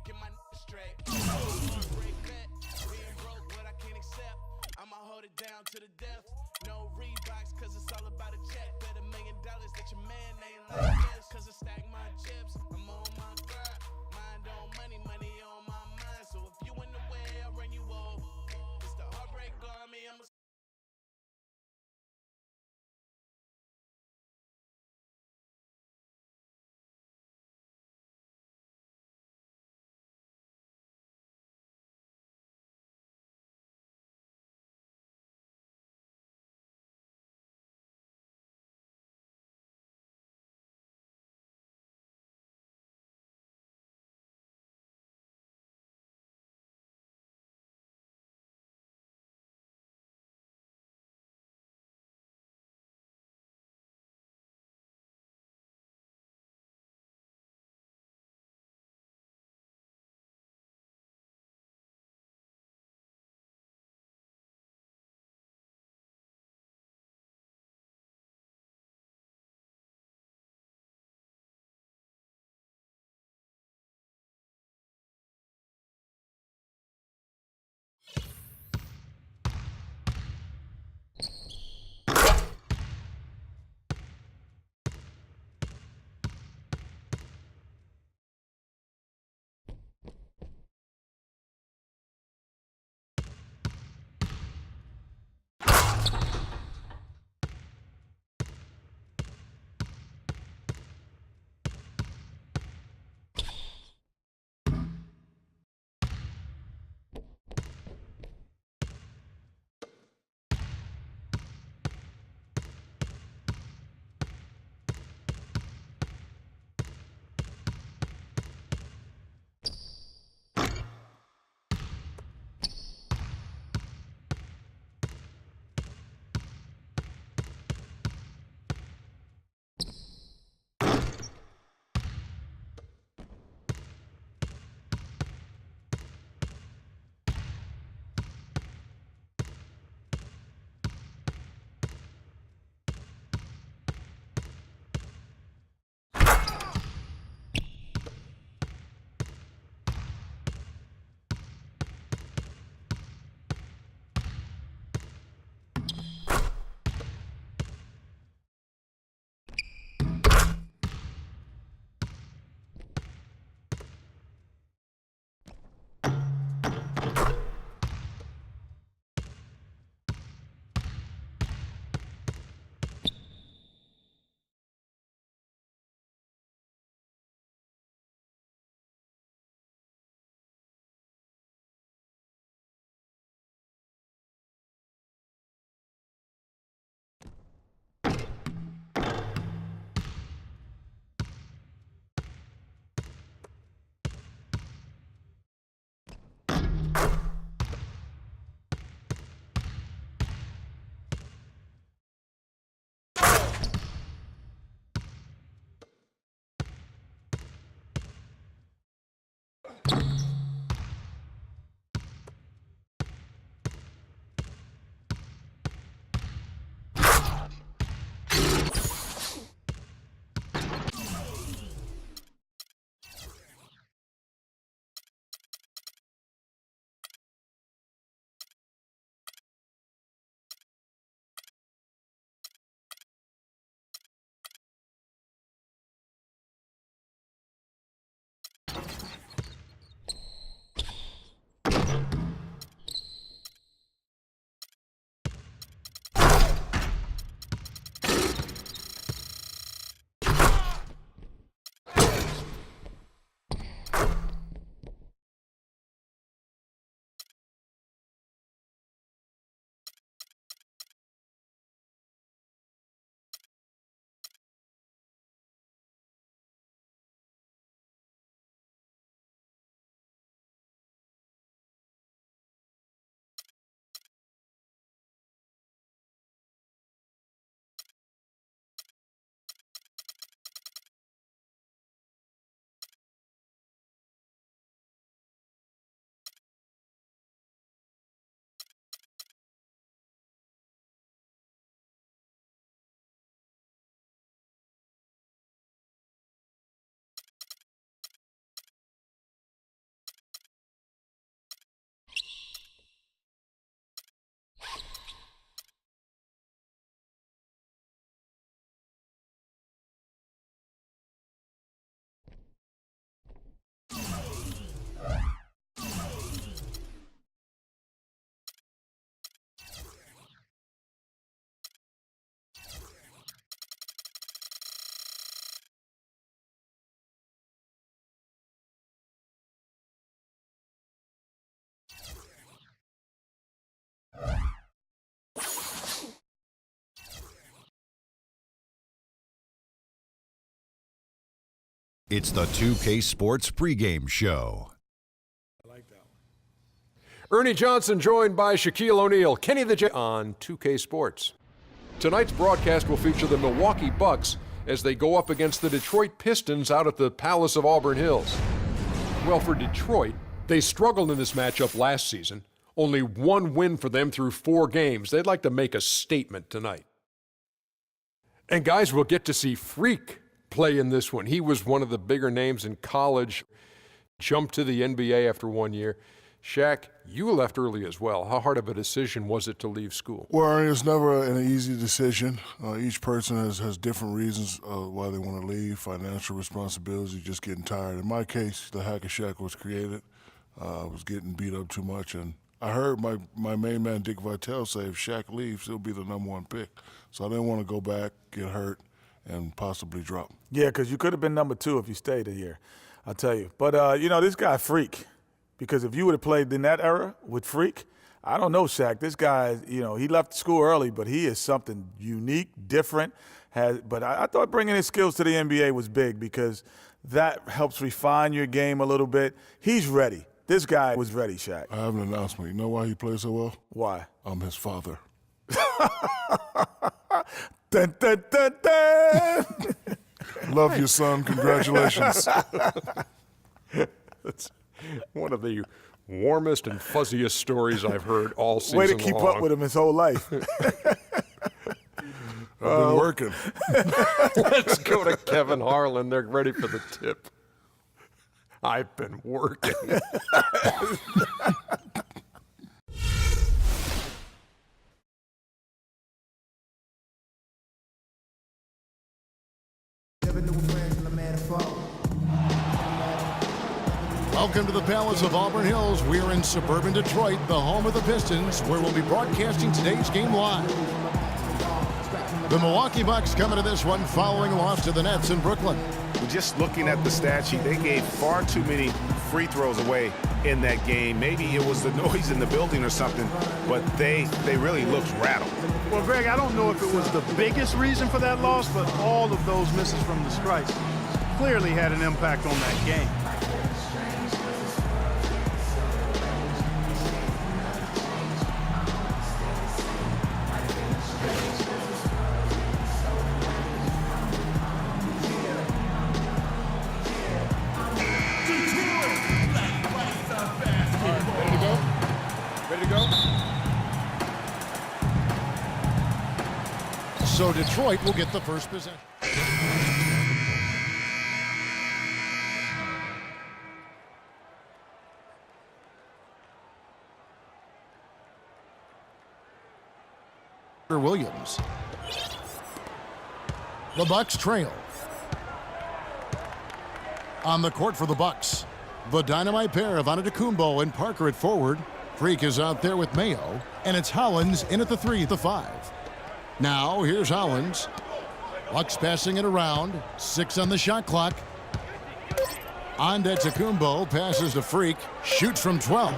get my straight. Break that, being broke, what I can't accept. I'ma hold it down to the death. No Reeboks, cause it's all about a check. Bet $1 million that your man ain't like this. Cause I stack my chips, I'm on my grind. Mind on money, money on my mind. So if you in the way, I'll run you over. It's the heartbreak army, I'ma It's the 2K Sports pregame show. I like that one. Ernie Johnson joined by Shaquille O'Neal, Kenny the Jet on 2K Sports. Tonight's broadcast will feature the Milwaukee Bucks as they go up against the Detroit Pistons out at the Palace of Auburn Hills. Well, for Detroit, they struggled in this matchup last season. Only one win for them through 4 games. They'd like to make a statement tonight. And guys, we'll get to see Freak play in this one. He was one of the bigger names in college, jumped to the NBA after 1 year. Shaq, you left early as well. How hard of a decision was it to leave school? Well, it's never an easy decision. Each person has different reasons why they want to leave, financial responsibilities, just getting tired. In my case, the Hack of Shaq was created. I was getting beat up too much, and I heard my main man, Dick Vitale, say if Shaq leaves, he'll be the #1 pick. So I didn't want to go back, get hurt, and possibly drop. Yeah, because you could have been #2 if you stayed a year, I'll tell you. But, you know, this guy, Freak, because if you would have played in that era with Freak, I don't know, Shaq. This guy, you know, he left school early, but he is something unique, different. But I thought bringing his skills to the NBA was big because that helps refine your game a little bit. He's ready. This guy was ready, Shaq. I have an announcement. You know why he plays so well? Why? I'm his father. Dun, dun, dun, dun. Love you, son. Congratulations. That's one of the warmest and fuzziest stories I've heard all season long. Way to keep up with him his whole life. I've been working. Let's go to Kevin Harlan. They're ready for the tip. I've been working. Welcome to the Palace of Auburn Hills. We're in suburban Detroit, the home of the Pistons, where we'll be broadcasting today's game live. The Milwaukee Bucks coming to this one following a loss to the Nets in Brooklyn. Just looking at the stat sheet, they gave far too many free throws away in that game. Maybe it was the noise in the building or something, but they really looked rattled. Well, Greg, I don't know if it was the biggest reason for that loss, but all of those misses from the strikes clearly had an impact on that game. So Detroit will get the first possession. Williams. The Bucks trail. On the court for the Bucks, the dynamite pair of Antetokounmpo and Parker at forward. Freak is out there with Mayo, and it's Hollins in at the 3, the 5. Now, here's Hollins. Bucks passing it around. 6 on the shot clock. Antetokounmpo passes to Freak. Shoots from 12.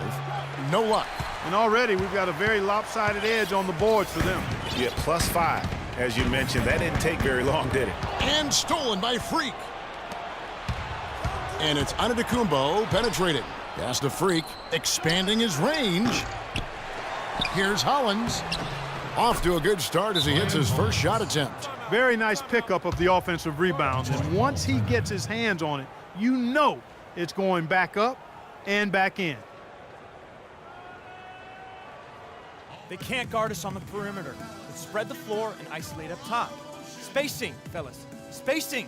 No luck. And already we've got a very lopsided edge on the board for them. Yeah, +5, as you mentioned. That didn't take very long, did it? And stolen by Freak. And it's Antetokounmpo penetrating. Pass to Freak, expanding his range. Here's Hollins. Off to a good start as he hits his first shot attempt. Very nice pickup of the offensive rebounds. And once he gets his hands on it, you know it's going back up and back in. They can't guard us on the perimeter. Let's spread the floor and isolate up top. Spacing, fellas. Spacing.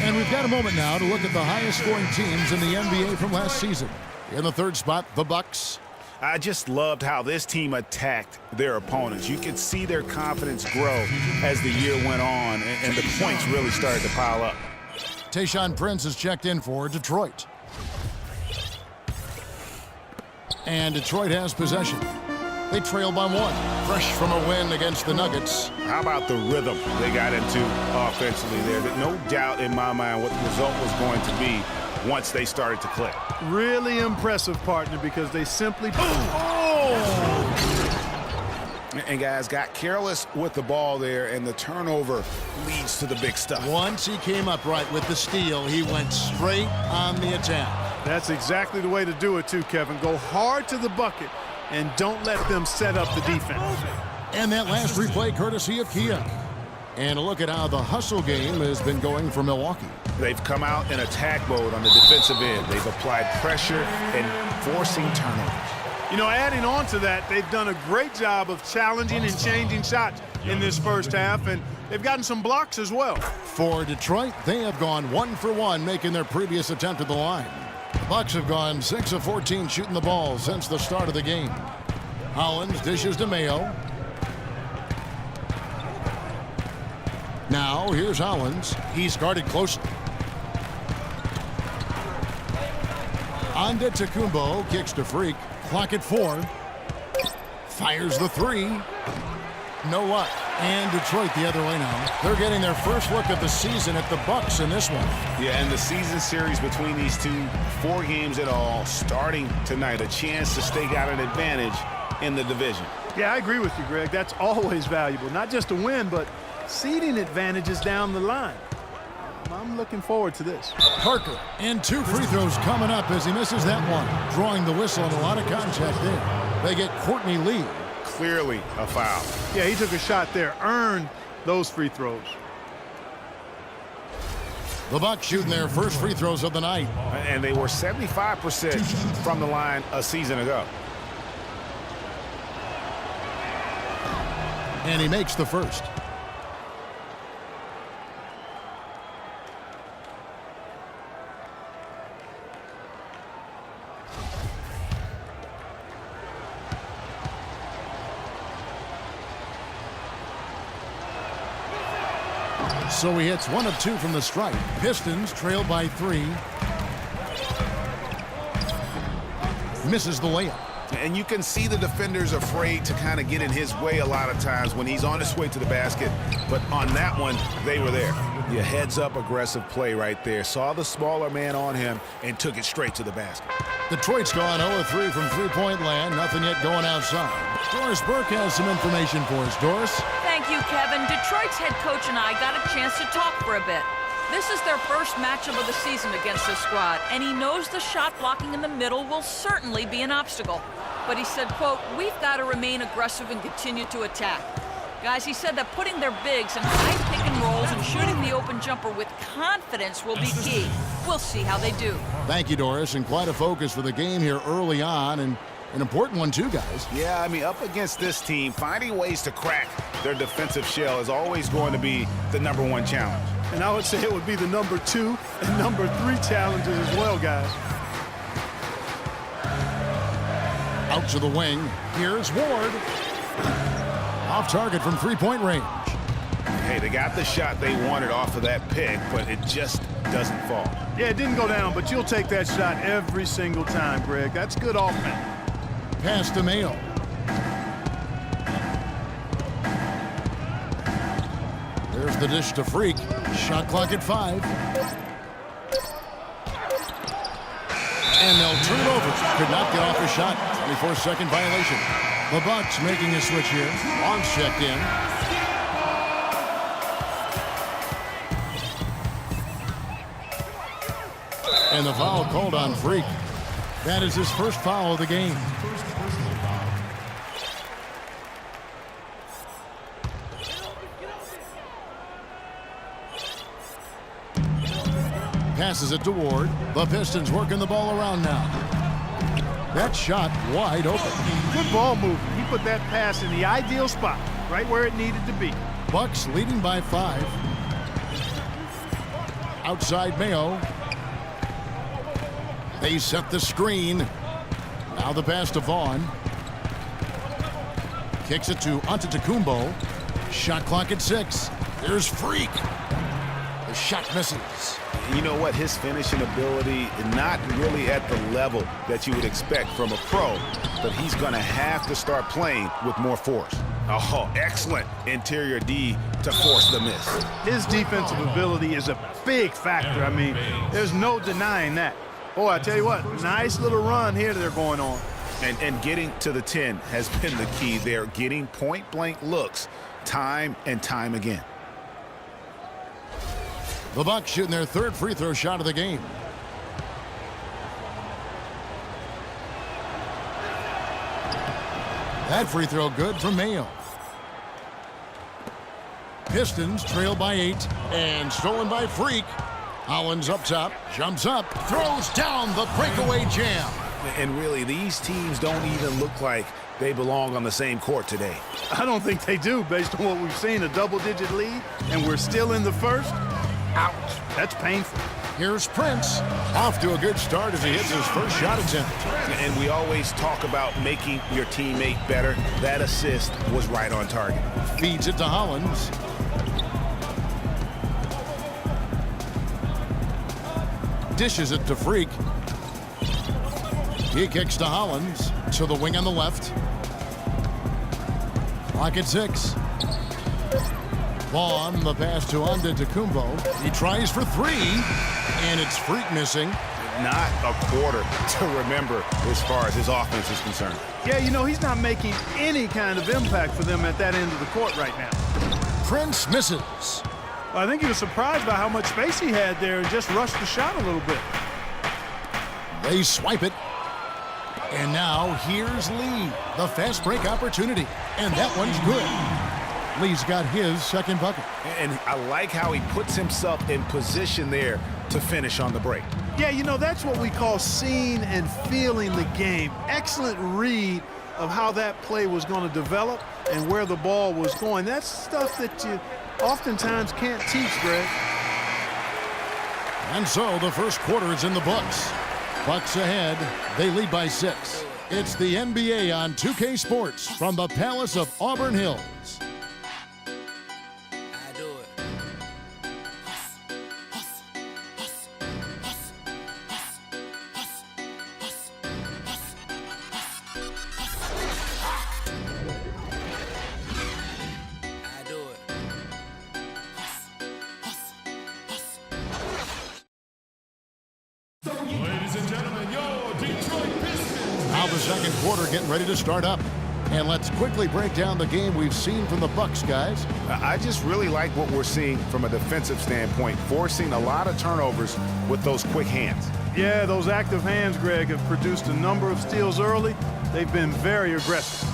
And we've got a moment now to look at the highest scoring teams in the NBA from last season. In the third spot, the Bucks. I just loved how this team attacked their opponents. You could see their confidence grow as the year went on, and the points really started to pile up. Tayshaun Prince is checked in for Detroit. And Detroit has possession. They trail by 1. Fresh from a win against the Nuggets. How about the rhythm they got into offensively there? No doubt in my mind what the result was going to be once they started to click. Really impressive, partner, because they simply... And guys got careless with the ball there, and the turnover leads to the big stuff. Once he came up right with the steal, he went straight on the attack. That's exactly the way to do it, too, Kevin. Go hard to the bucket and don't let them set up the defense. And that last replay courtesy of Kia. And a look at how the hustle game has been going for Milwaukee. They've come out in attack mode on the defensive end. They've applied pressure and forcing turnovers. You know, adding on to that, they've done a great job of challenging and changing shots in this first half, and they've gotten some blocks as well. For Detroit, they have gone 1 for 1, making their previous attempt at the line. The Bucks have gone 6 of 14 shooting the ball since the start of the game. Hollins dishes to Mayo. Now, here's Hollins. He's guarded closely. Antetokounmpo kicks to Freak. Clock at 4. Fires the 3. No luck. And Detroit the other way now. They're getting their first look of the season at the Bucks in this one. Yeah, and the season series between these two, 4 games in all, starting tonight. A chance to stake out an advantage in the division. Yeah, I agree with you, Greg. That's always valuable. Not just a win, but seeding advantages down the line. I'm looking forward to this. Parker, and 2 free throws coming up as he misses that one. Drawing the whistle and a lot of contact there. They get Courtney Lee. Clearly a foul. Yeah, he took a shot there. Earned those free throws. The Bucks shooting their first free throws of the night. And they were 75% from the line a season ago. And he makes the first. So he hits 1 of 2 from the stripe. Pistons trail by 3. Misses the layup. And you can see the defenders afraid to kind of get in his way a lot of times when he's on his way to the basket. But on that one, they were there. Yeah, heads-up aggressive play right there. Saw the smaller man on him and took it straight to the basket. Detroit's gone 0-3 from three-point land. Nothing yet going outside. Doris Burke has some information for us. Doris? Thank you, Kevin. Detroit's head coach and I got a chance to talk for a bit. This is their first matchup of the season against this squad, and he knows the shot blocking in the middle will certainly be an obstacle. But he said, quote, "We've got to remain aggressive and continue to attack." Guys, he said that putting their bigs in high pick and rolls and shooting the open jumper with confidence will be key. We'll see how they do. Thank you, Doris, and quite a focus for the game here early on, and an important one too, guys. Yeah, I mean, up against this team, finding ways to crack their defensive shell is always going to be the #1 challenge. And I would say it would be the #2 and #3 challenges as well, guys. Out to the wing. Here's Ward. Off target from three-point range. Hey, they got the shot they wanted off of that pick, but it just doesn't fall. Yeah, it didn't go down, but you'll take that shot every single time, Greg. That's good offense. Pass to Mayo. There's the dish to Freak. Shot clock at 5. And they'll turn it over. Could not get off a shot. 24-second violation. The Bucks making a switch here. Long's checked in. And the foul called on Freak. That is his first foul of the game. Passes it to Ward. The Pistons working the ball around now. That shot wide open. Good ball movement. He put that pass in the ideal spot, right where it needed to be. Bucks leading by 5. Outside Mayo. They set the screen. Now the pass to Vaughn. Kicks it to Antetokounmpo. Shot clock at 6. There's Freak. The shot misses. You know what? His finishing ability, not really at the level that you would expect from a pro, but he's going to have to start playing with more force. Oh, excellent interior D to force the miss. His defensive ability is a big factor. I mean, there's no denying that. Boy, I tell you what, nice little run here they're going on. And getting to the 10 has been the key there, getting point-blank looks time and time again. The Bucks shooting their third free throw shot of the game. That free throw good from Mayo. Pistons trail by 8 and stolen by Freak. Hollins up top, jumps up, throws down the breakaway jam. And really, these teams don't even look like they belong on the same court today. I don't think they do based on what we've seen, a double-digit lead, and we're still in the first. Ouch, that's painful. Here's Prince, off to a good start as he hits his first shot attempt. And we always talk about making your teammate better. That assist was right on target. Feeds it to Hollins. Dishes it to Freak. He kicks to Hollins, to the wing on the left. Clock at 6. Vaughn, the pass to Antetokounmpo. He tries for 3, and it's Freak missing. Not a quarter to remember as far as his offense is concerned. Yeah, you know, he's not making any kind of impact for them at that end of the court right now. Prince misses. Well, I think he was surprised by how much space he had there and just rushed the shot a little bit. They swipe it. And now here's Lee, the fast break opportunity. And that one's good. Lee's got his second bucket. And I like how he puts himself in position there to finish on the break. Yeah, you know, that's what we call seeing and feeling the game. Excellent read of how that play was going to develop and where the ball was going. That's stuff that you oftentimes can't teach, Greg. And so the first quarter is in the books. Bucks ahead. They lead by 6. It's the NBA on 2K Sports from the Palace of Auburn Hills. Ladies and gentlemen, your Detroit Pistons. Now the second quarter getting ready to start up. And let's quickly break down the game we've seen from the Bucks, guys. I just really like what we're seeing from a defensive standpoint, forcing a lot of turnovers with those quick hands. Yeah, those active hands, Greg, have produced a number of steals early. They've been very aggressive.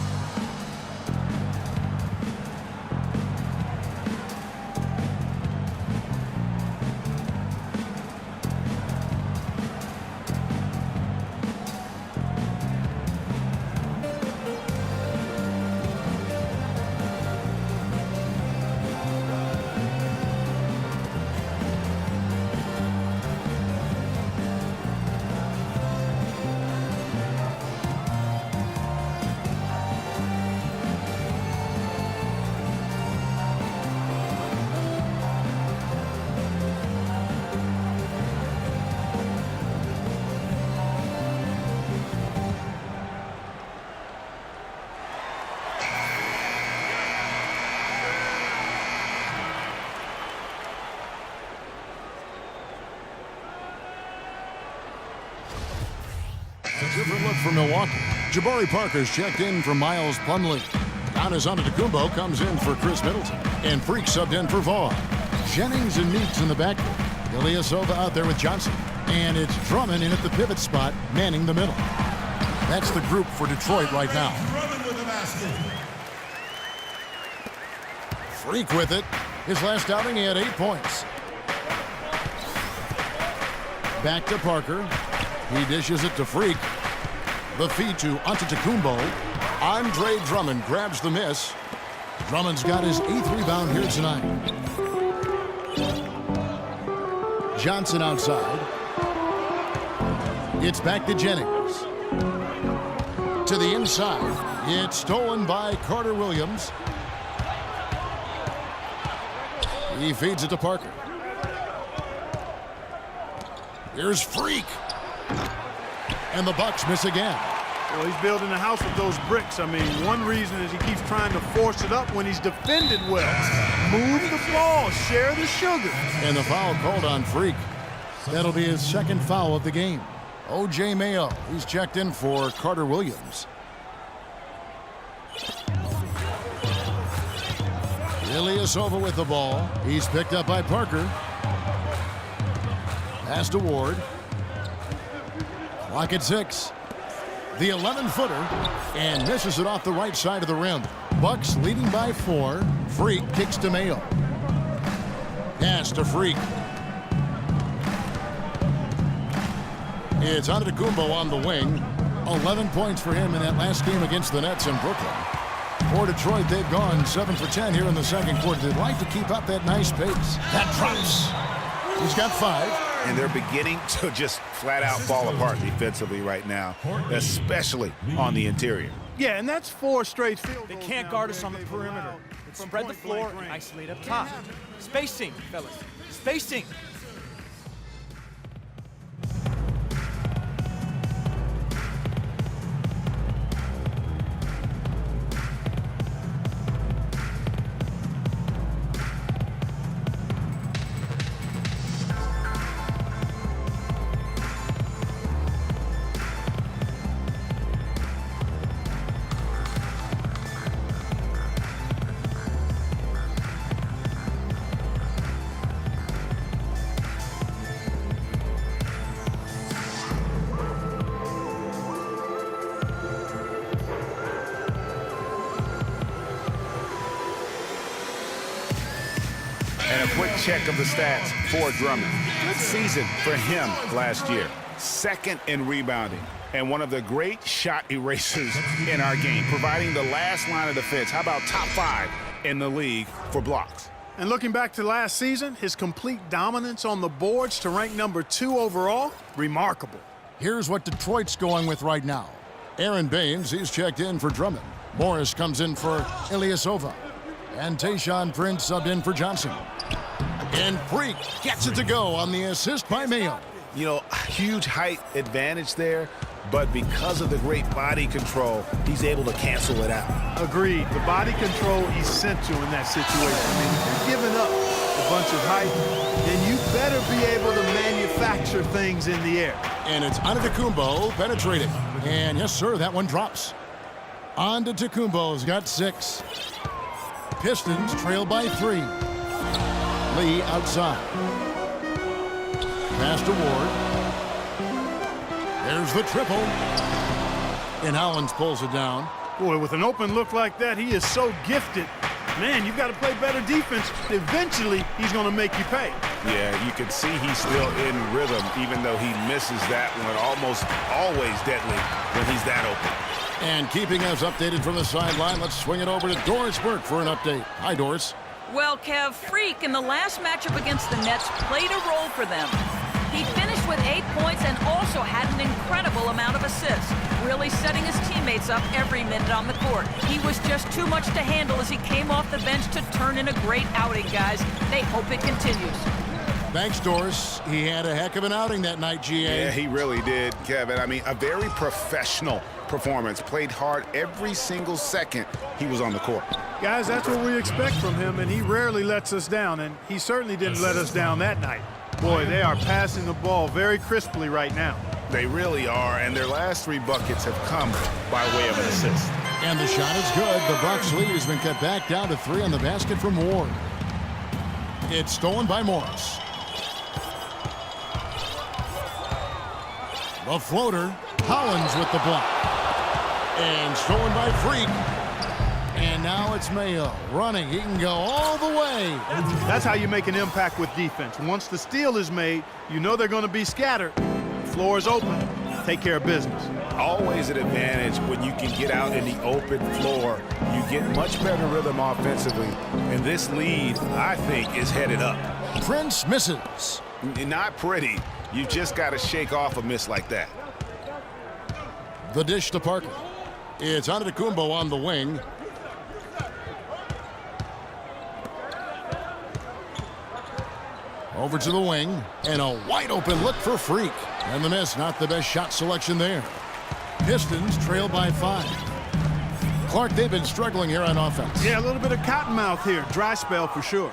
Different look for Milwaukee. Jabari Parker's checked in for Miles Plumlee. Giannis Antetokounmpo comes in for Chris Middleton. And Freak subbed in for Vaughn. Jennings and Meeks in the backcourt. Ilyasova out there with Johnson. And it's Drummond in at the pivot spot, manning the middle. That's the group for Detroit right now. Drummond with the basket. Freak with it. His last outing, he had 8 points. Back to Parker. He dishes it to Freak. The feed to Antetokounmpo. Andre Drummond grabs the miss. Drummond's got his 8th rebound here tonight. Johnson outside. It's back to Jennings. To the inside. It's stolen by Carter Williams. He feeds it to Parker. Here's Freak. And the Bucks miss again. Well, he's building a house with those bricks. I mean, one reason is he keeps trying to force it up when he's defended well. Move the ball, share the sugar. And the foul called on Freak. That'll be his second foul of the game. O.J. Mayo, he's checked in for Carter Williams. Ilyasova with the ball. He's picked up by Parker. Pass to Ward. Clock at 6. The 11-footer, and misses it off the right side of the rim. Bucks leading by 4. Freak kicks to Mayo. Pass to Freak. It's Antetokounmpo on the wing. 11 points for him in that last game against the Nets in Brooklyn. For Detroit, they've gone 7 for 10 here in the second quarter. They'd like to keep up that nice pace. That drops. He's got 5. And they're beginning to just flat out fall apart defensively right now, especially on the interior. Yeah, and that's 4 straight field They goals can't now. guard us on the perimeter. Let's spread the floor and isolate up top. Spacing, fellas. Spacing. And a quick check of the stats for Drummond. Good season for him last year. Second in rebounding and one of the great shot erasers in our game, providing the last line of defense. How about top 5 in the league for blocks? And looking back to last season, his complete dominance on the boards to rank number 2 overall, remarkable. Here's what Detroit's going with right now. Aaron Baines, he's checked in for Drummond. Morris comes in for Ilyasova. And Tayshaun Prince subbed in for Johnson. And Freak gets it to go on the assist by Mayo. You know, huge height advantage there, but because of the great body control, he's able to cancel it out. Agreed. The body control essential in that situation. I mean, if you're giving up a bunch of height, then you better be able to manufacture things in the air. And it's Antetokounmpo penetrating. And yes, sir, that one drops. Antetokounmpo's got 6. Pistons trail by 3. Lee outside. Pass to Ward. There's the triple. And Hollins pulls it down. Boy, with an open look like that, he is so gifted. Man, you've got to play better defense. Eventually, he's going to make you pay. Yeah, you can see he's still in rhythm, even though he misses that one. Almost always deadly when he's that open. And keeping us updated from the sideline, let's swing it over to Doris Burke for an update. Hi, Doris. Well, Kev, Freak in the last matchup against the Nets played a role for them. He finished with 8 points and also had an incredible amount of assists, really setting his teammates up every minute on the court. He was just too much to handle as he came off the bench to turn in a great outing, guys. They hope it continues. Thanks, Doris. He had a heck of an outing that night, GA. Yeah, he really did, Kevin. I mean, a very professional performance. Played hard every single second he was on the court. Guys, that's what we expect from him, and he rarely lets us down, and he certainly didn't let us down that night. Boy, they are passing the ball very crisply right now. They really are, and their last 3 buckets have come by way of an assist. And the shot is good. The Bucks lead has been cut back down to 3 on the basket from Ward. It's stolen by Morris. The floater, Hollins with the block. And stolen by Freak. And now it's Mayo running. He can go all the way. That's how you make an impact with defense. Once the steal is made, you know they're going to be scattered. The floor is open. Take care of business. Always an advantage when you can get out in the open floor. You get much better rhythm offensively. And this lead, I think, is headed up. Prince misses. Not pretty. You just got to shake off a miss like that. The dish to Parker. It's Antetokounmpo on the wing. Over to the wing, and a wide-open look for Freak. And the miss, not the best shot selection there. Pistons trail by 5. Clark, they've been struggling here on offense. Yeah, a little bit of cottonmouth here. Dry spell for sure.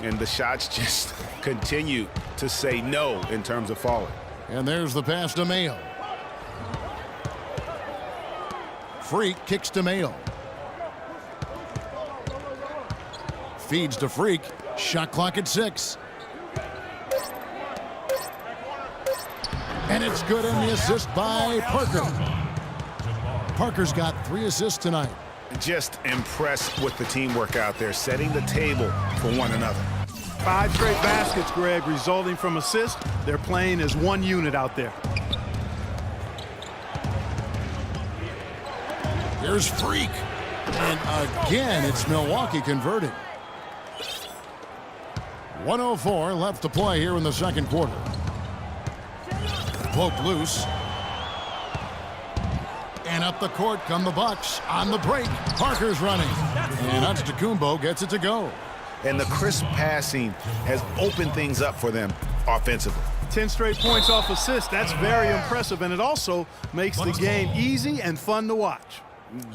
And the shots just continue to say no in terms of falling. And there's the pass to Mayo. Freak kicks to Mayo. Feeds to Freak. Shot clock at 6. And it's good, and the assist by Parker. Parker's got 3 assists tonight. Just impressed with the teamwork out there, setting the table for one another. 5 straight baskets, Greg, resulting from assists. They're playing as one unit out there. Here's Freak. And again, it's Milwaukee converting. 1:04 left to play here in the second quarter. Poke loose. And up the court come the Bucks on the break. Parker's running. And Antetokounmpo gets it to go. And the crisp passing has opened things up for them offensively. 10 straight points off assists. That's very impressive, and it also makes the game easy and fun to watch.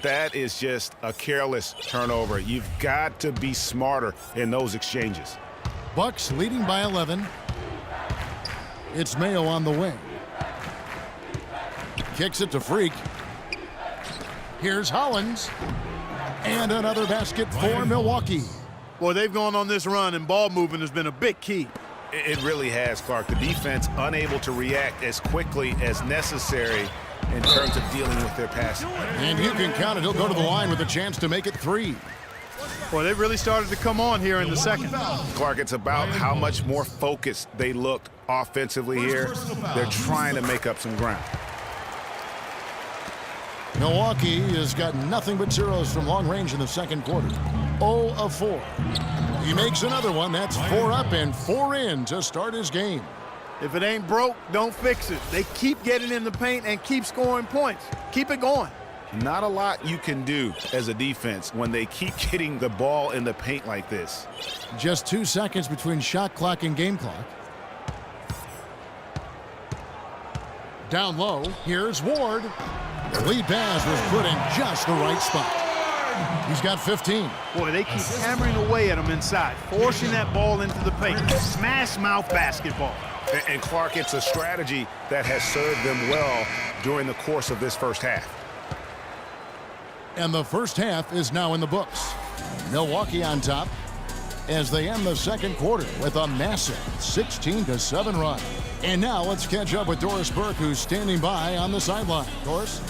That is just a careless turnover. You've got to be smarter in those exchanges. Bucks leading by 11. It's Mayo on the wing. Kicks it to Freak. Here's Hollins. And another basket for Milwaukee. Boy, they've gone on this run, and ball movement has been a big key. It really has, Clark. The defense unable to react as quickly as necessary in terms of dealing with their passing. And you can count it. He'll go to the line with a chance to make it 3. Boy, they really started to come on here in the second. Clark, it's about how much more focused they looked offensively here. They're trying to make up some ground. Milwaukee has got nothing but zeros from long range in the second quarter. 0 of 4. He makes another one. That's 4 up and 4 in to start his game. If it ain't broke, don't fix it. They keep getting in the paint and keep scoring points. Keep it going. Not a lot you can do as a defense when they keep getting the ball in the paint like this. Just 2 seconds between shot clock and game clock. Down low, here's Ward. The lead pass was put in just the right spot. He's got 15. Boy, they keep hammering away at him inside, forcing that ball into the paint. Smash mouth basketball. And Clark, it's a strategy that has served them well during the course of this first half. And the first half is now in the books. Milwaukee on top as they end the second quarter with a massive 16-7 run. And now let's catch up with Doris Burke, who's standing by on the sideline. Doris?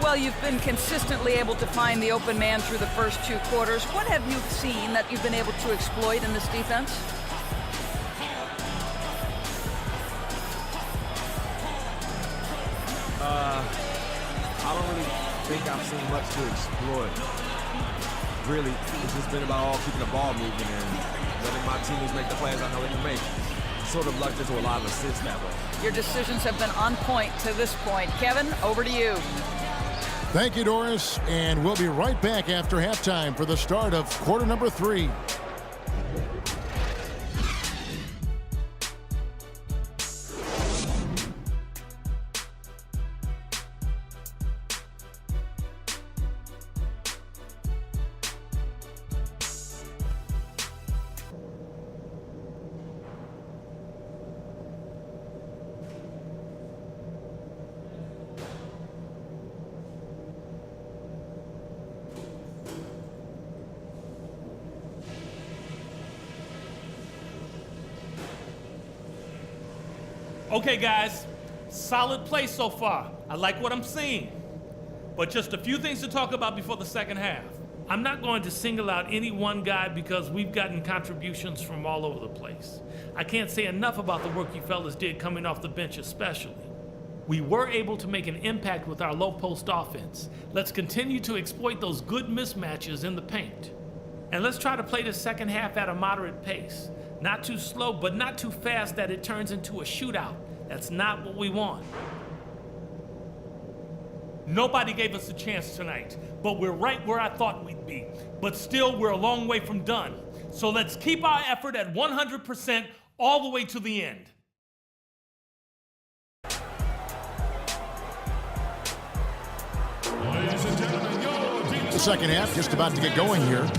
Well, you've been consistently able to find the open man through the first 2 quarters. What have you seen that you've been able to exploit in this defense? I don't really think I've seen much to exploit. Really, it's just been about all keeping the ball moving and letting my teammates make the plays I know they can make. Sort of lucked into a lot of assists that way. Your decisions have been on point to this point. Kevin, over to you. Thank you, Doris. And we'll be right back after halftime for the start of quarter number 3. Okay, guys, solid play so far. I like what I'm seeing. But just a few things to talk about before the second half. I'm not going to single out any one guy because we've gotten contributions from all over the place. I can't say enough about the work you fellas did coming off the bench especially. We were able to make an impact with our low post offense. Let's continue to exploit those good mismatches in the paint. And let's try to play the second half at a moderate pace. Not too slow, but not too fast that it turns into a shootout. That's not what we want. Nobody gave us a chance tonight, but we're right where I thought we'd be. But still, we're a long way from done. So let's keep our effort at 100% all the way to the end. The second half just about to get going here.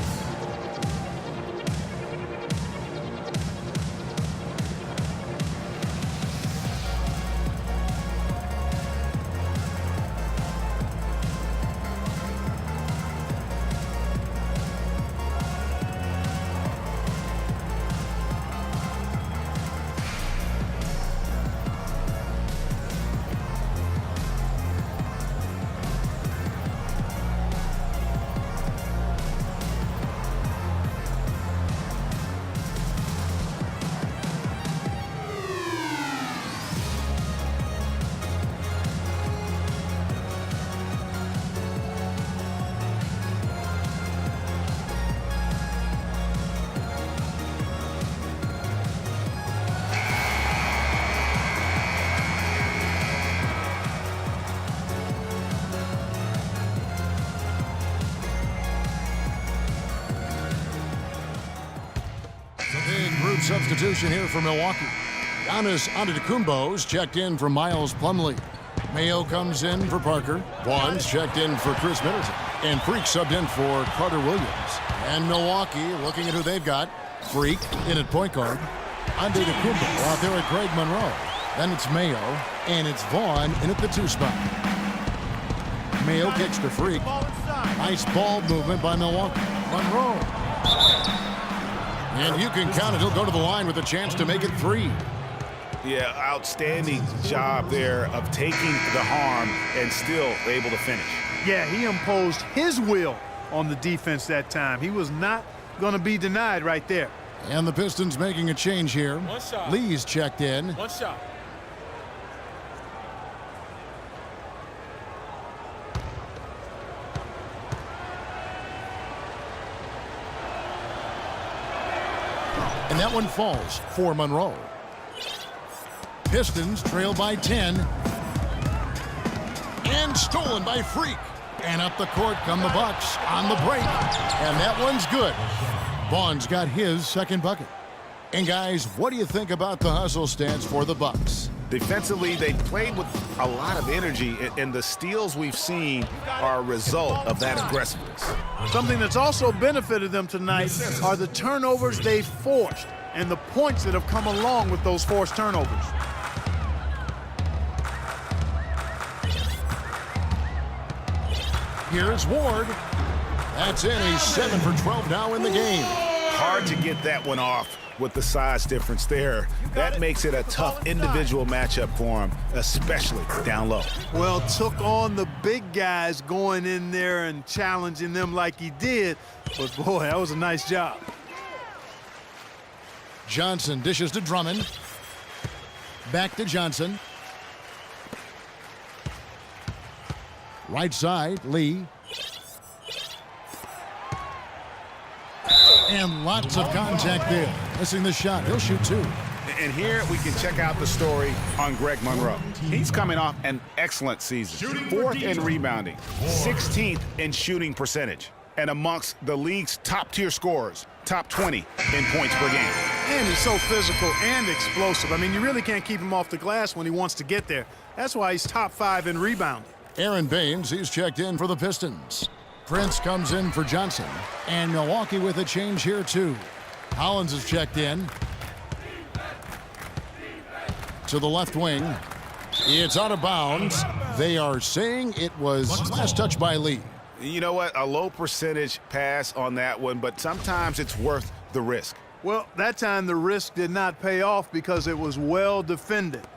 Substitution here for Milwaukee. Giannis Antetokounmpo's checked in for Miles Plumlee. Mayo comes in for Parker. Vaughn's checked in for Chris Middleton. And Freak subbed in for Carter Williams. And Milwaukee, looking at who they've got. Freak in at point guard. Antetokounmpo out there at Greg Monroe. Then it's Mayo, and it's Vaughn in at the 2 spot. Mayo kicks to Freak. Nice ball movement by Milwaukee. Monroe. And you can count it. He'll go to the line with a chance to make it 3. Yeah, outstanding job there of taking the harm and still able to finish. Yeah, he imposed his will on the defense that time. He was not going to be denied right there. And the Pistons making a change here. One shot. Lee's checked in. One shot. And that one falls for Monroe. Pistons trail by 10. And stolen by Freak. And up the court come the Bucks on the break. And that one's good. Vaughn's got his second bucket. And guys, what do you think about the hustle stance for the Bucks? Defensively, they played with a lot of energy, and the steals we've seen are a result of that aggressiveness. Something that's also benefited them tonight are the turnovers they forced and the points that have come along with those forced turnovers. Here's Ward. That's in. He's 7 for 12 now in the game. Hard to get that one off with the size difference there. That makes it a tough individual matchup for him, especially down low. Well, took on the big guys going in there and challenging them like he did. But, boy, that was a nice job. Johnson dishes to Drummond. Back to Johnson. Right side, Lee. And lots of contact there. Missing the shot. He'll shoot 2. And here we can check out the story on Greg Monroe. He's coming off an excellent season. 4th in rebounding, 16th in shooting percentage, and amongst the league's top-tier scorers, top 20 in points per game. And he's so physical and explosive. I mean, you really can't keep him off the glass when he wants to get there. That's why he's top 5 in rebounding. Aaron Baines, he's checked in for the Pistons. Prince comes in for Johnson. And Milwaukee with a change here, too. Hollins is checked in. To the left wing. It's out of bounds. They are saying it was last touch by Lee. You know what? A low percentage pass on that one, but sometimes it's worth the risk. Well, that time the risk did not pay off because it was well defended.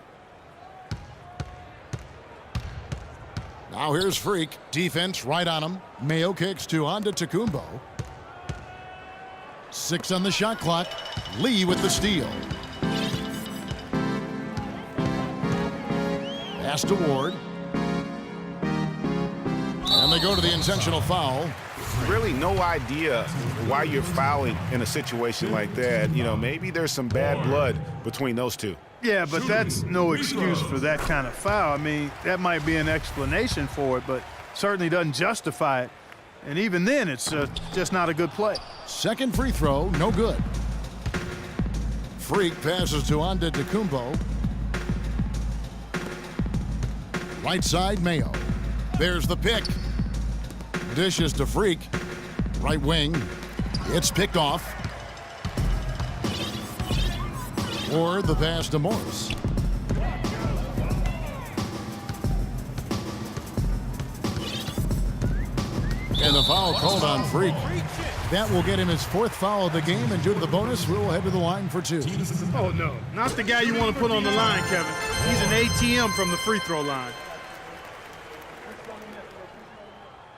Now here's Freak. Defense right on him. Mayo kicks to Antetokounmpo. 6 on the shot clock. Lee with the steal. Pass to Ward. And they go to the intentional foul. Really no idea why you're fouling in a situation like that. You know, maybe there's some bad blood between those two. Yeah, but that's no excuse for that kind of foul. I mean, that might be an explanation for it, but certainly doesn't justify it. And even then, it's just not a good play. Second free throw, no good. Freak passes to Antetokounmpo. Right side, Mayo. There's the pick. Dishes to Freak. Right wing. It's picked off. Or the pass to Morris. And the foul called on Freak. That will get him his 4th foul of the game, and due to the bonus, we'll head to the line for 2. Oh, no. Not the guy you want to put on the line, Kevin. He's an ATM from the free throw line.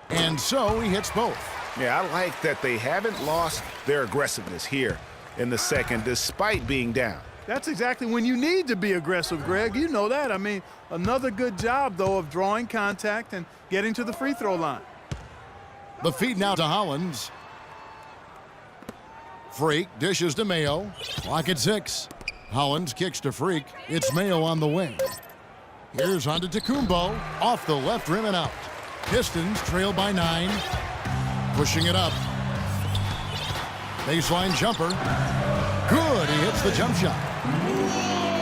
And so he hits both. Yeah, I like that they haven't lost their aggressiveness here in the second, despite being down. That's exactly when you need to be aggressive, Greg. You know that. I mean, another good job, though, of drawing contact and getting to the free throw line. The feed now to Hollins. Freak dishes to Mayo. Clock at 6. Hollins kicks to Freak. It's Mayo on the wing. Here's Antetokounmpo off the left rim and out. Pistons trail by 9. Pushing it up. Baseline jumper. Good. He hits the jump shot.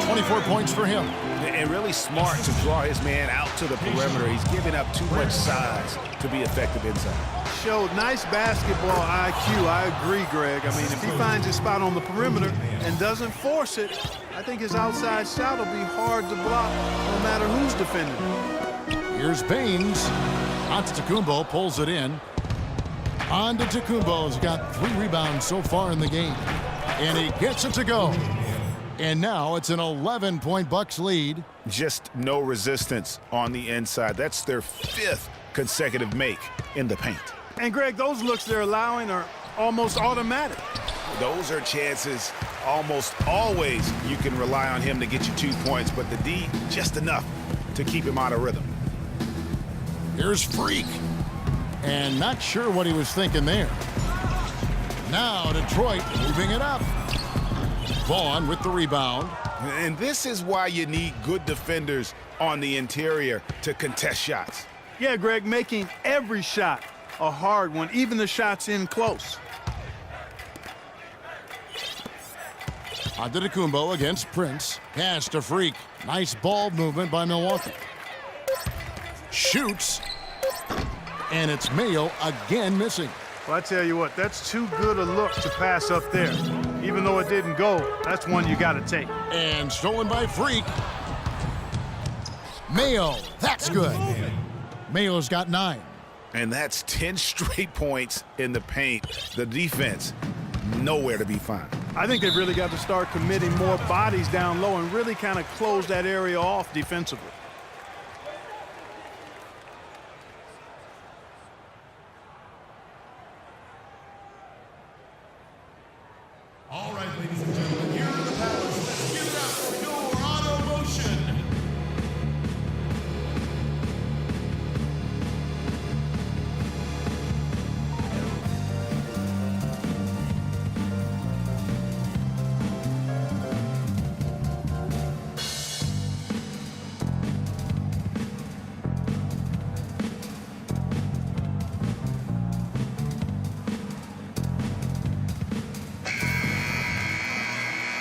24 points for him. And really smart to draw his man out to the perimeter. He's giving up too much size to be effective inside. Showed nice basketball IQ. I agree, Greg. I mean, if he finds his spot on the perimeter and doesn't force it, I think his outside shot will be hard to block no matter who's defending him. Here's Baines. Antetokounmpo pulls it in. Antetokounmpo's got 3 rebounds so far in the game. And he gets it to go. And now it's an 11-point Bucks lead. Just no resistance on the inside. That's their 5th consecutive make in the paint. And, Greg, those looks they're allowing are almost automatic. Those are chances almost always you can rely on him to get you 2 points, but the D, just enough to keep him out of rhythm. Here's Freak. And not sure what he was thinking there. Now Detroit moving it up. Vaughn with the rebound. And this is why you need good defenders on the interior to contest shots. Yeah, Greg, making every shot a hard one, even the shots in close. Antetokounmpo against Prince. Pass to Freak. Nice ball movement by Milwaukee. Shoots. And it's Mayo again missing. Well, I tell you what, that's too good a look to pass up there. Even though it didn't go, that's one you got to take. And stolen by Freak. Mayo, that's good. Mayo's got 9. And that's 10 straight points in the paint. The defense, nowhere to be found. I think they've really got to start committing more bodies down low and really kind of close that area off defensively. All right, ladies and gentlemen, here in the Palace, let's give it up for your auto motion.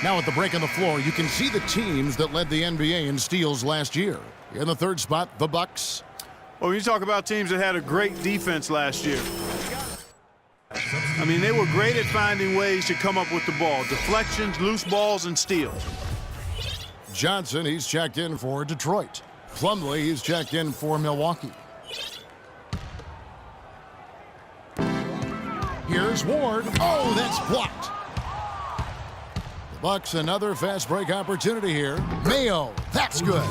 Now at the break on the floor, you can see the teams that led the NBA in steals last year. In the 3rd spot, the Bucks. Well, when you talk about teams that had a great defense last year, I mean, they were great at finding ways to come up with the ball. Deflections, loose balls, and steals. Johnson, he's checked in for Detroit. Plumlee, he's checked in for Milwaukee. Here's Ward. Oh, that's blocked. Bucks another fast break opportunity here. Mayo, that's good.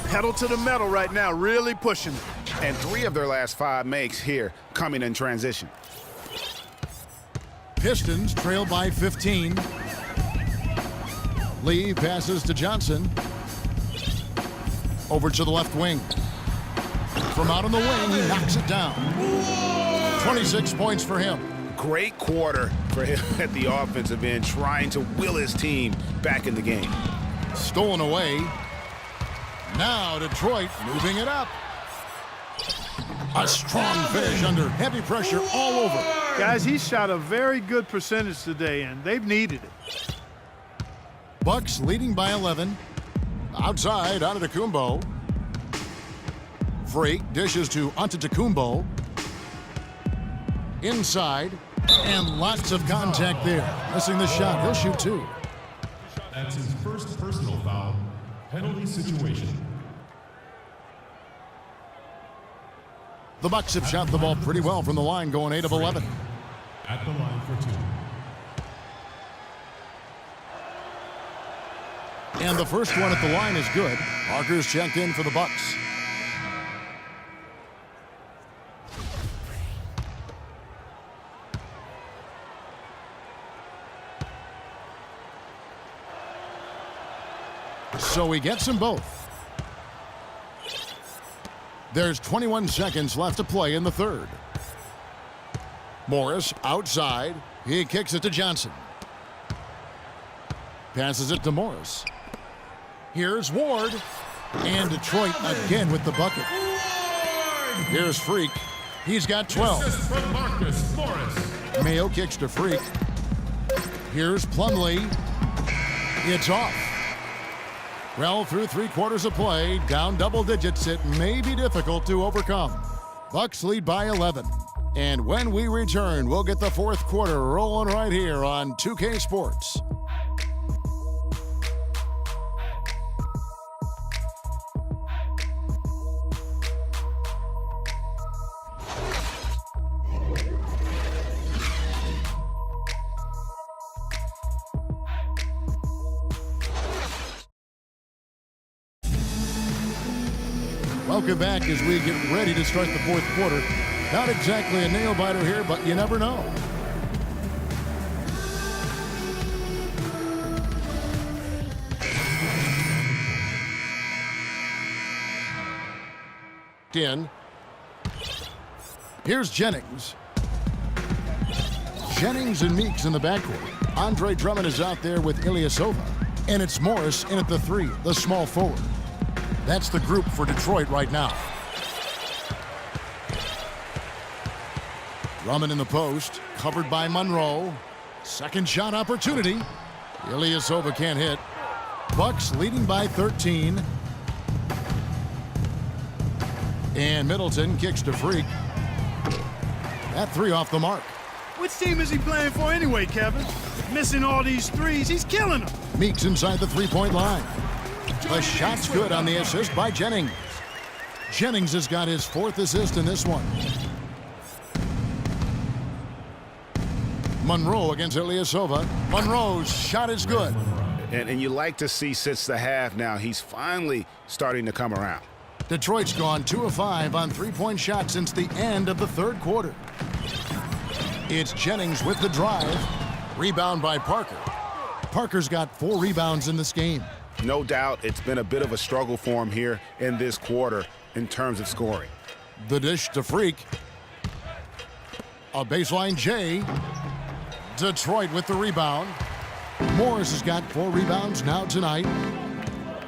Pedal to the metal right now, really pushing it. And 3 of their last 5 makes here coming in transition. Pistons trail by 15. Lee passes to Johnson. Over to the left wing. From out on the wing, he knocks it down. 26 points for him. Great quarter for him at the offensive end, trying to will his team back in the game. Stolen away. Now Detroit moving it up. A strong finish under heavy pressure all over. Guys, he shot a very good percentage today, and they've needed it. Bucks leading by 11. Outside, Antetokounmpo. Freak dishes to Antetokounmpo. Inside, and lots of contact there. Missing the shot, he'll shoot 2. That's his first personal foul. Penalty situation. The Bucks have shot the ball pretty well from the line, going 8 of 11. At the line for 2. And the first one at the line is good. Parker's checked in for the Bucks. So he gets them both. There's 21 seconds left to play in the third. Morris outside. He kicks it to Johnson. Passes it to Morris. Here's Ward. And Detroit again with the bucket. Here's Freak. He's got 12. Assist from Marcus Morris. Mayo kicks to Freak. Here's Plumlee. It's off. Well, through 3 quarters of play, down double digits, it may be difficult to overcome. Bucks lead by 11. And when we return, we'll get the fourth quarter rolling right here on 2K Sports. Welcome back as we get ready to start the fourth quarter. Not exactly a nail-biter here, but you never know. Here's Jennings. Jennings and Meeks in the backcourt. Andre Drummond is out there with Ilyasova. And it's Morris in at the 3, the small forward. That's the group for Detroit right now. Drummond in the post, covered by Monroe. Second shot opportunity. Ilyasova can't hit. Bucks leading by 13. And Middleton kicks to Freak. That 3 off the mark. Which team is he playing for anyway, Kevin? Missing all these threes, he's killing them. Meeks inside the 3-point line. The shot's good on the assist by Jennings. Jennings has got his 4th assist in this one. Monroe against Ilyasova. Monroe's shot is good. And you like to see since the half now, he's finally starting to come around. Detroit's gone 2 of 5 on 3-point shots since the end of the third quarter. It's Jennings with the drive. Rebound by Parker. Parker's got 4 rebounds in this game. No doubt it's been a bit of a struggle for him here in this quarter in terms of scoring. The dish to Freak. A baseline J. Detroit with the rebound. Morris has got 4 rebounds now tonight.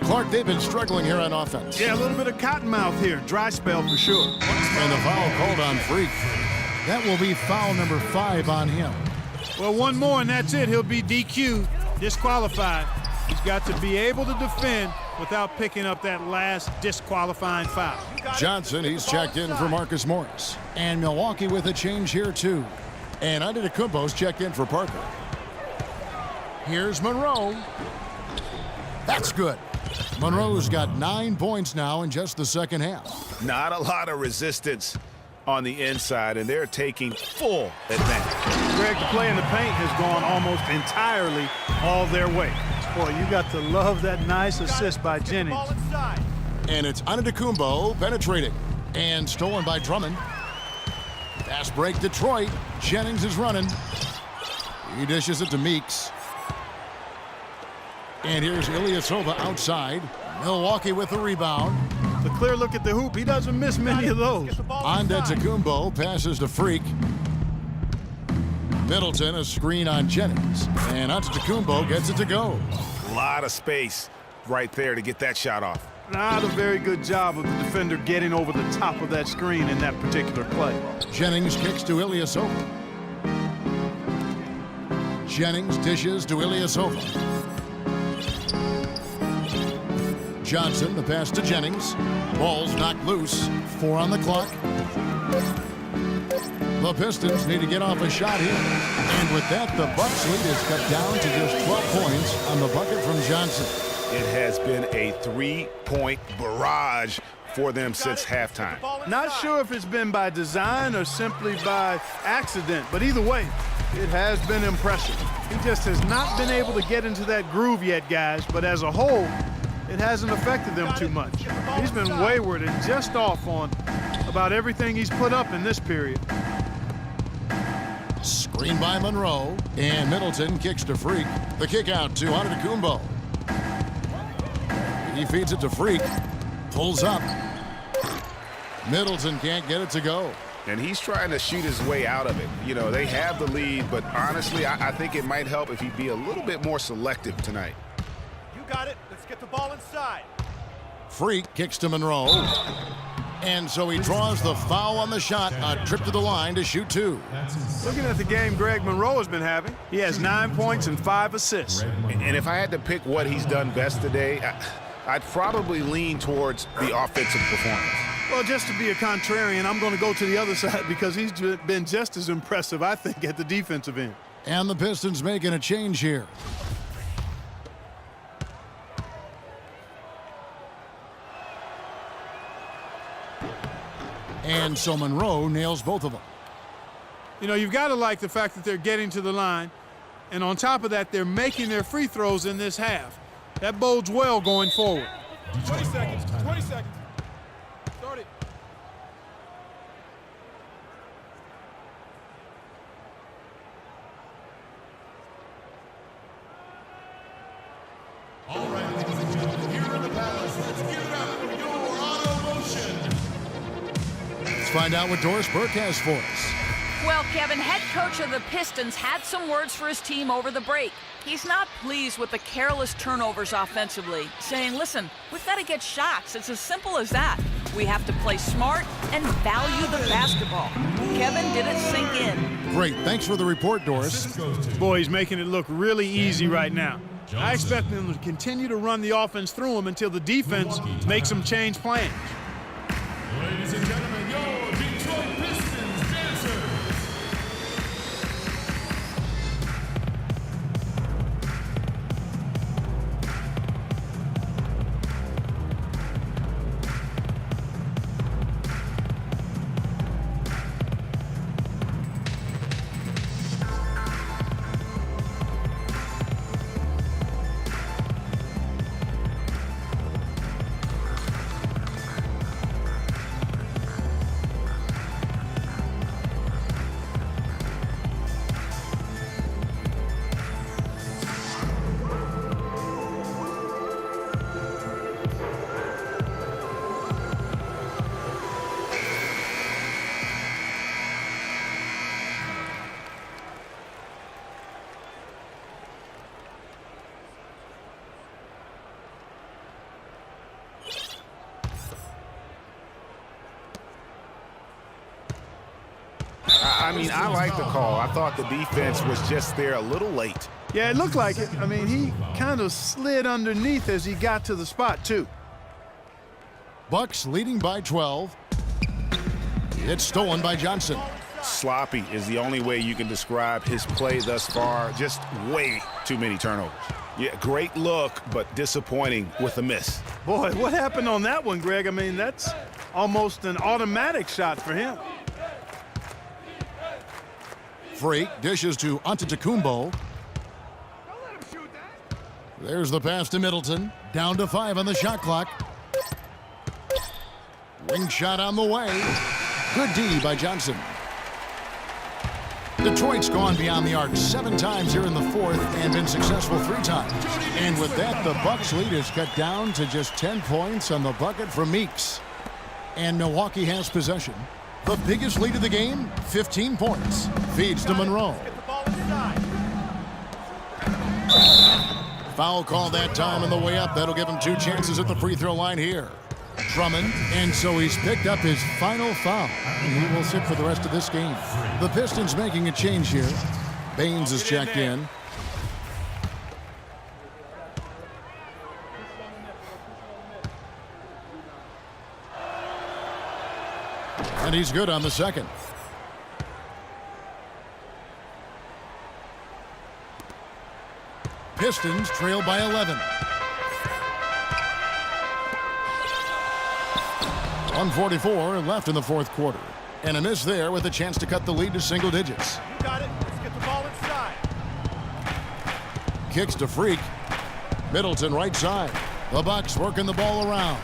Clark, they've been struggling here on offense. Yeah, a little bit of cottonmouth here. Dry spell for sure. And the foul called on Freak. That will be foul number 5 on him. Well, one more and that's it. He'll be DQ'd, disqualified. He's got to be able to defend without picking up that last disqualifying foul. Johnson, he's checked in for Marcus Morris. And Milwaukee with a change here, too. And Antetokounmpo's checked in for Parker. Here's Monroe. That's good. Monroe's got 9 points now in just the second half. Not a lot of resistance on the inside, and they're taking full advantage. Greg, the play in the paint has gone almost entirely all their way. Boy, you got to love that nice assist by Jennings. And it's Antetokounmpo penetrating. And stolen by Drummond. Fast break Detroit. Jennings is running. He dishes it to Meeks. And here's Ilyasova outside. Milwaukee with the rebound. It's a clear look at the hoop. He doesn't miss many of those. Antetokounmpo passes to Freak. Middleton, a screen on Jennings. And Antetokounmpo gets it to go. A lot of space right there to get that shot off. Not a very good job of the defender getting over the top of that screen in that particular play. Jennings kicks to Ilyasova. Jennings dishes to Ilyasova. Johnson, the pass to Jennings. Ball's knocked loose. 4 on the clock. The Pistons need to get off a shot here. And with that, the Bucks lead is cut down to just 12 points on the bucket from Johnson. It has been a 3-point barrage for them since halftime. Not sure if it's been by design or simply by accident, but either way, it has been impressive. He just has not been able to get into that groove yet, guys, but as a whole, it hasn't affected them too much. He's been wayward and just off on about everything he's put up in this period. Screen by Monroe, and Middleton kicks to Freak. The kick out to Antetokounmpo. He feeds it to Freak, pulls up. Middleton can't get it to go. And he's trying to shoot his way out of it. You know, they have the lead, but honestly, I think it might help if he'd be a little bit more selective tonight. You got it. Let's get the ball inside. Freak kicks to Monroe. And so he draws the foul on the shot, a trip to the line to shoot 2. Looking at the game Greg Monroe has been having, he has 9 points and 5 assists. And if I had to pick what he's done best today, I'd probably lean towards the offensive performance. Well, just to be a contrarian, I'm going to go to the other side because he's been just as impressive, I think, at the defensive end. And the Pistons making a change here. And so Monroe nails both of them. You know, you've got to like the fact that they're getting to the line, and on top of that, they're making their free throws in this half. That bodes well going forward. 20 seconds. 20 seconds. Start it. All right, ladies and gentlemen, here in the Palace, let's give it up for your auto motion. Let's find out what Doris Burke has for us. Well, Kevin, head coach of the Pistons had some words for his team over the break. He's not pleased with the careless turnovers offensively, saying, listen, we've got to get shots. It's as simple as that. We have to play smart and value the basketball. Kevin, did it sink in? Great. Thanks for the report, Doris. Boy, he's making it look really easy right now. I expect them to continue to run the offense through him until the defense makes them change plans. Ladies and gentlemen, your Detroit Pistons dancers. I mean, I like the call. I thought the defense was just there a little late. Yeah, it looked like it. I mean, he kind of slid underneath as he got to the spot, too. Bucks leading by 12. It's stolen by Johnson. Sloppy is the only way you can describe his play thus far. Just way too many turnovers. Yeah, great look, but disappointing with a miss. Boy, what happened on that one, Greg? I mean, that's almost an automatic shot for him. Freak dishes to Antetokounmpo. There's the pass to Middleton. Down to 5 on the shot clock. Wing shot on the way. Good D by Johnson. Detroit's gone beyond the arc 7 times here in the fourth and been successful 3 times. And with that, the Bucks lead is cut down to just 10 points on the bucket from Meeks. And Milwaukee has possession. The biggest lead of the game, 15 points. Feeds to Monroe. Foul call that time on the way up. That'll give him 2 chances at the free throw line here. Drummond, and so he's picked up his final foul. And he will sit for the rest of this game. The Pistons making a change here. Baines is checked in. And he's good on the second. Pistons trail by 11. 1:44 left in the fourth quarter. And a miss there with a chance to cut the lead to single digits. You got it. Let's get the ball inside. Kicks to Freak. Middleton right side. The Bucks working the ball around.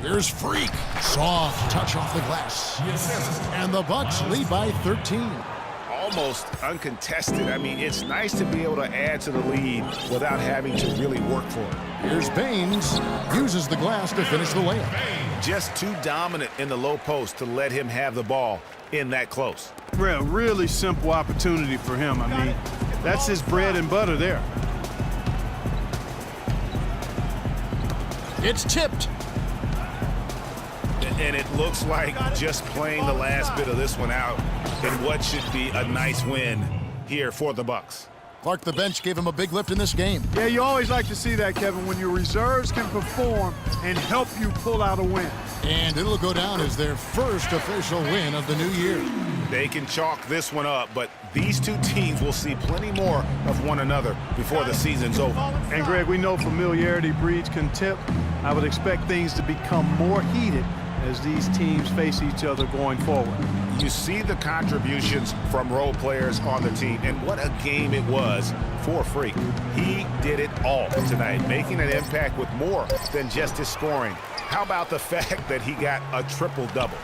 Here's Freak. Soft touch off the glass. And the Bucks lead by 13. Almost uncontested. I mean, it's nice to be able to add to the lead without having to really work for it. Here's Baines. Uses the glass to finish the layup. Just too dominant in the low post to let him have the ball in that close. Really simple opportunity for him. I mean, that's his bread and butter there. It's tipped. And it looks like just playing the last bit of this one out in what should be a nice win here for the Bucks. Clark, the bench gave him a big lift in this game. Yeah, you always like to see that, Kevin, when your reserves can perform and help you pull out a win. And it'll go down as their first official win of the new year. They can chalk this one up, but these two teams will see plenty more of one another before the season's over. And, Greg, we know familiarity breeds contempt. I would expect things to become more heated as these teams face each other going forward. You see the contributions from role players on the team, and what a game it was for Freak. He did it all tonight, making an impact with more than just his scoring. How about the fact that he got a triple-double?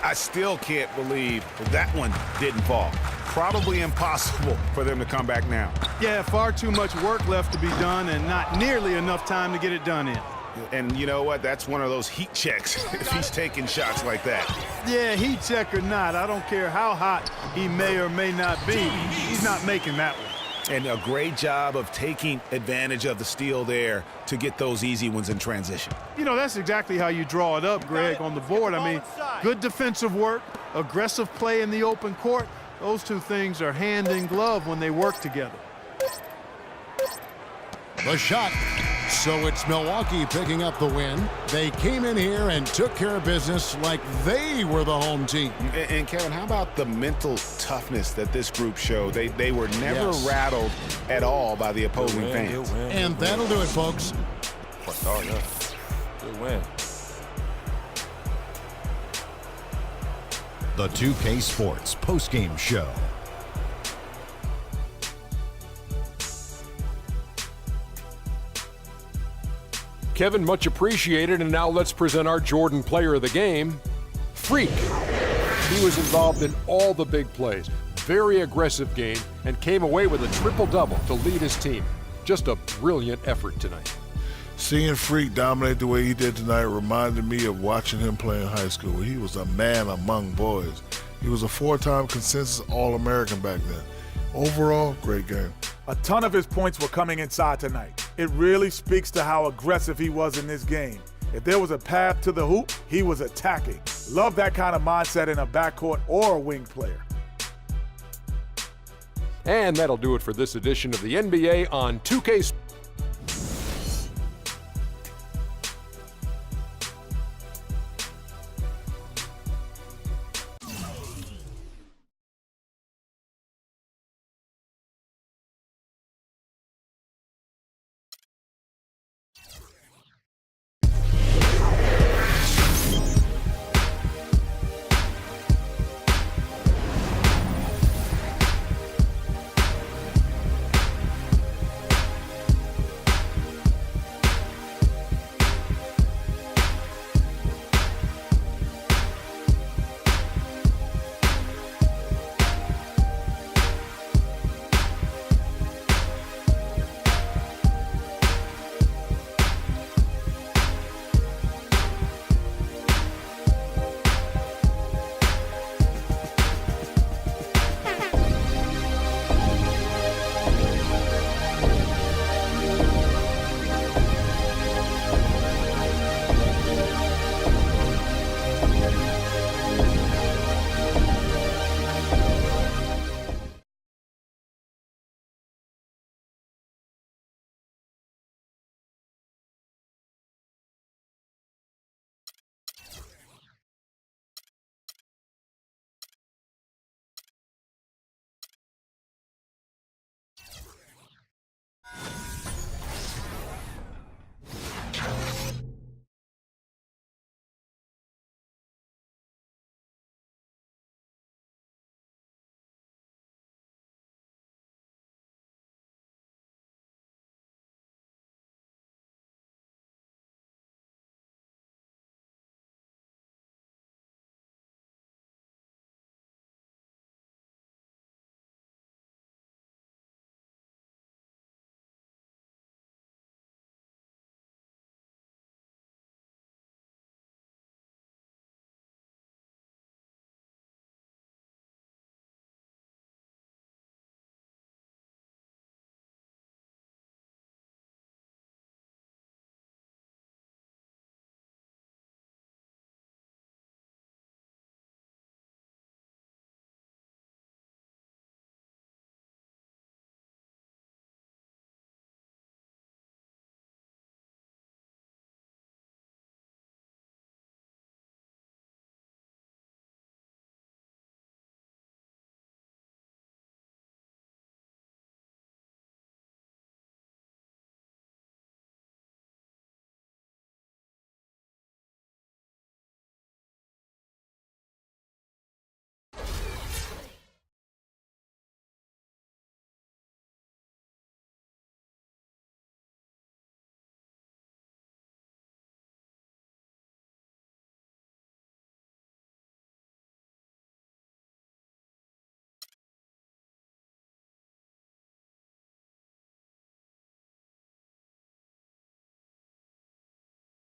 I still can't believe that one didn't fall. Probably impossible for them to come back now. Yeah, far too much work left to be done and not nearly enough time to get it done in. And you know what? That's one of those heat checks if he's taking shots like that. Yeah, heat check or not, I don't care how hot he may or may not be, he's not making that one. And a great job of taking advantage of the steal there to get those easy ones in transition. You know, that's exactly how you draw it up, Greg, on the board. I mean, good defensive work, aggressive play in the open court. Those two things are hand in glove when they work together. The shot. So it's Milwaukee picking up the win. They came in here and took care of business like they were the home team. And Kevin, how about the mental toughness that this group showed? They were never rattled at all by the opposing fans. And that'll do it, folks. Good win. The 2K Sports postgame show. Kevin, much appreciated, and now let's present our Jordan player of the game, Freak. He was involved in all the big plays, very aggressive game, and came away with a triple-double to lead his team. Just a brilliant effort tonight. Seeing Freak dominate the way he did tonight reminded me of watching him play in high school. He was a man among boys. He was a 4-time consensus All-American back then. Overall, great game. A ton of his points were coming inside tonight. It really speaks to how aggressive he was in this game. If there was a path to the hoop, he was attacking. Love that kind of mindset in a backcourt or a wing player. And that'll do it for this edition of the NBA on 2K Sports.